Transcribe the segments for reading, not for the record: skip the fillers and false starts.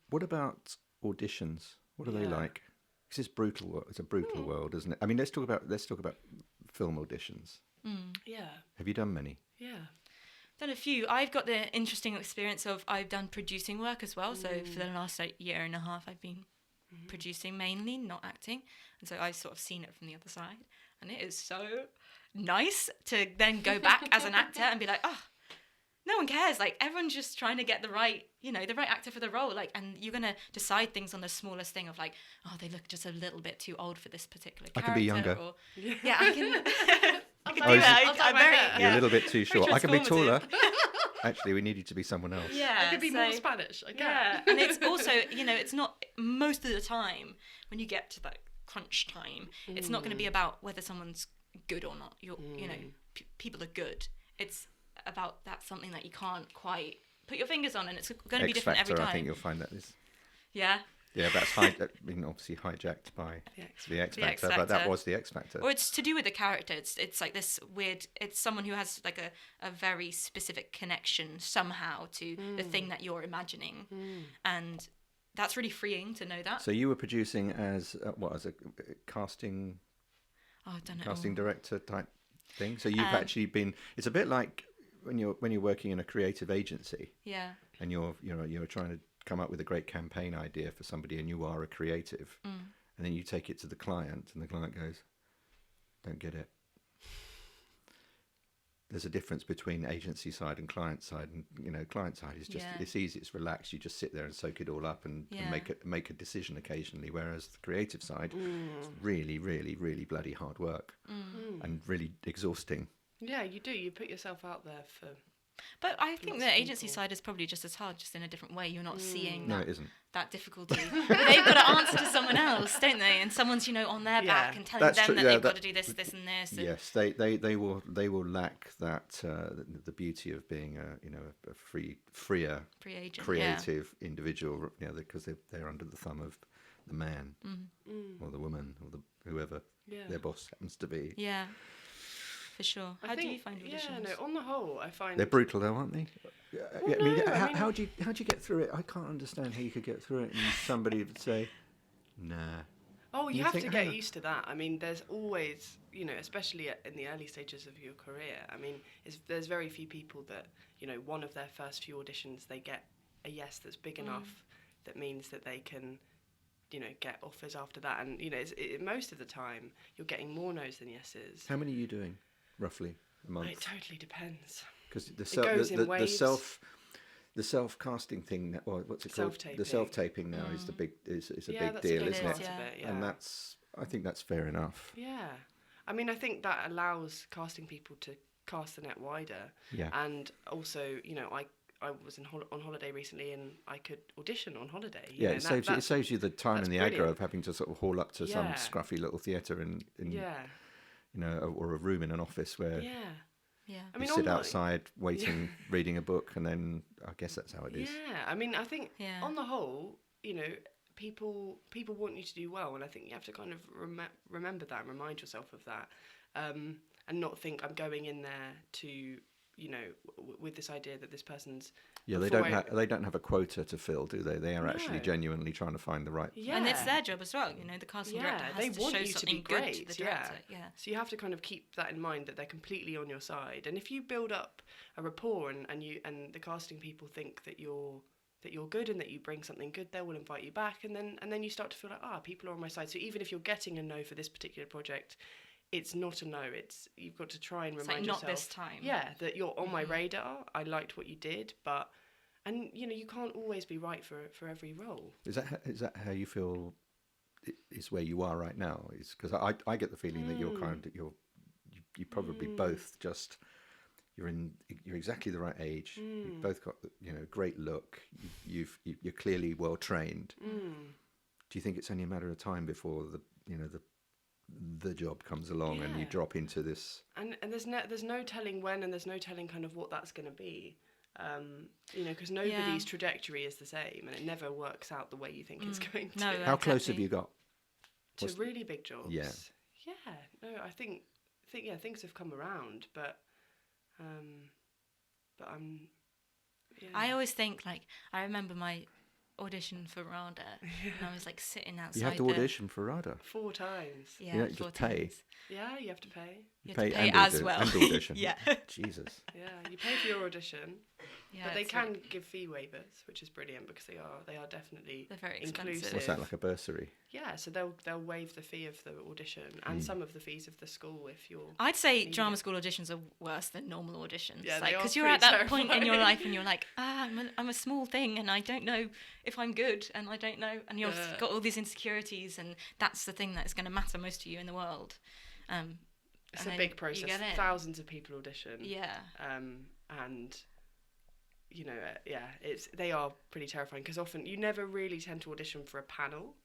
What about auditions? What are they like? Because it's brutal. It's a brutal world, isn't it? I mean, let's talk about film auditions. Yeah. Have you done many? Yeah. Done a few. I've got the interesting experience of I've done producing work as well. So for the last year and a half, I've been producing mainly, not acting, and so I've sort of seen it from the other side, and it is so nice to then go back as an actor and be like, oh, no one cares. Like, everyone's just trying to get the right actor for the role. Like, and you're gonna decide things on the smallest thing of like, oh, they look just a little bit too old for this particular character. I can be younger. Or, yeah, I can. I can Oh, do is it. it- I'm very. You're a Yeah. little bit too short. I can be taller. transformative. Actually, we need you to be someone else. Yeah, I could be more Spanish. I Yeah, can. and it's also, it's not most of the time when you get to that crunch time, it's not going to be about whether someone's good or not. People are good. It's about that's something that you can't quite put your fingers on, and it's going to be different every time. I think you'll find that is. Yeah. Yeah, that's obviously hijacked by the X The Factor, X but that Factor. was the X Factor. Or it's to do with the character. It's like this weird. It's someone who has like a very specific connection somehow to the thing that you're imagining, and that's really freeing to know that. So you were producing as as a casting Oh, I've done it casting all. director type thing. So you've actually been. It's a bit like when you're working in a creative agency Yeah. and you're trying to come up with a great campaign idea for somebody, and you are a creative, and then you take it to the client, and the client goes, "Don't get it." There's a difference between agency side and client side, and client side is just it's easy, it's relaxed. You just sit there and soak it all up and make a decision occasionally. Whereas the creative side, it's really, really, really bloody hard work and really exhausting. Yeah, you do. You put yourself out there for. But I think Lots the of agency people. side is probably just as hard, just in a different way. You're not seeing No, that, it isn't. that difficulty. But they've got to answer to someone else, don't they? And someone's, on their back and telling That's them true, that yeah, they've got that- to do this, this, and this. And Yes, they will lack that the beauty of being a freer, free agent. creative individual, because they're under the thumb of the man or the woman or whoever their boss happens to be. Yeah, for sure. How do you find auditions? Yeah, no. On the whole, I find They're brutal, though, aren't they? no, How do you get through it? I can't understand how you could get through it, and somebody would say, "Nah." Oh, you You have think, to get "Hang on." used to that. I mean, there's always, especially in the early stages of your career. I mean, there's very few people that, one of their first few auditions, they get a yes that's big enough that means that they can, get offers after that. And, most of the time, you're getting more no's than yeses. How many are you doing, roughly, a month? It totally depends. Because goes in waves. the self casting thing, or what's it called? Self-taping. The self taping now is a big that's deal, a big isn't part it? of it, yeah. And I think that's fair enough. Yeah. I mean, I think that allows casting people to cast the net wider. Yeah. And also, I was on holiday recently and I could audition on holiday. Yeah, it saves you the time and the aggro brilliant. of having to sort of haul up to some Yeah. scruffy little theatre in Yeah. or a room in an office where Yeah. Yeah. I mean, you sit online- outside waiting, reading a book, and then I guess that's how it is. Yeah. I mean, I think Yeah. on the whole, people want you to do well, and I think you have to kind of remember that and remind yourself of that, and not think I'm going in there to, with this idea that this person's. Yeah, they don't have a quota to fill, do they? They are actually No. genuinely trying to find the right. Yeah. And it's their job as well. The casting director has they to want show you to something be good great. to the director. Yeah. So you have to kind of keep that in mind, that they're completely on your side. And if you build up a rapport and the casting people think that you're good and that you bring something good, they will invite you back, and then you start to feel like, people are on my side. So even if you're getting a no for this particular project, it's not a no. It's you've got to try and remind yourself. Not this time. Yeah, that you're on my radar. I liked what you did, and you can't always be right for every role. Is that how you feel? Is where you are right now? Is because I get the feeling that you probably both just you're exactly the right age. You've both got great look. You're clearly well trained. Do you think it's only a matter of time before the job comes along and you drop into this? And there's no telling when, and there's no telling kind of what that's going to be. Because nobody's trajectory is the same, and it never works out the way you think it's going to. No, How close exactly. have you got? To really big jobs. Yeah. Yeah. No, I think things have come around, but I'm. Yeah. I always think, I remember my audition for RADA, and I was like sitting outside. You have to audition for RADA. 4 times. Yeah, You don't just pay. times. Yeah, you have to pay. You have to pay and as well. And audition. Yeah. Jesus. Yeah, you pay for your audition, Yeah, but they it's can like- give fee waivers, which is brilliant because they are definitely They're very inclusive. expensive. What's that, like a bursary? Yeah, so they'll waive the fee of the audition and some of the fees of the school if you're. I'd say Need drama it. school auditions are worse than normal auditions. Yeah, they like are because you're pretty at that point in your terrifying. life and you're like, I'm a small thing and I don't know if I'm good and I don't know, and you've Yeah. got all these insecurities, and that's the thing that's going to matter most to you in the world. It's and a then big you process. get in. Thousands of people audition. Yeah. And you know, they are pretty terrifying because often you never really tend to audition for a panel,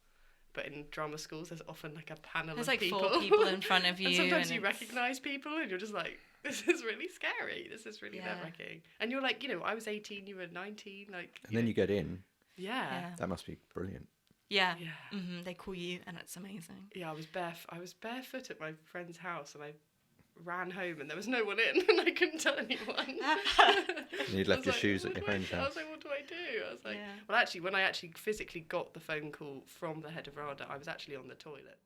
but in drama schools there's often like a panel There's of like people. 4 people in front of you. And sometimes you it's- recognise people and you're just like, this is really scary. This is really Yeah. nerve-wracking. And you're like, you know, I was 18, you were 19, like. And then you get in. Yeah. Yeah. That must be brilliant. Yeah. Yeah. They call you, and it's amazing. Yeah, I was barefoot at my friend's house and I ran home and there was no one in and I couldn't tell anyone. And you'd I left was your like, shoes what at your do I friend's do? I house. was like, what do I do? I was like, Yeah. well, actually, when I actually physically got the phone call from the head of RADA, I was actually on the toilet.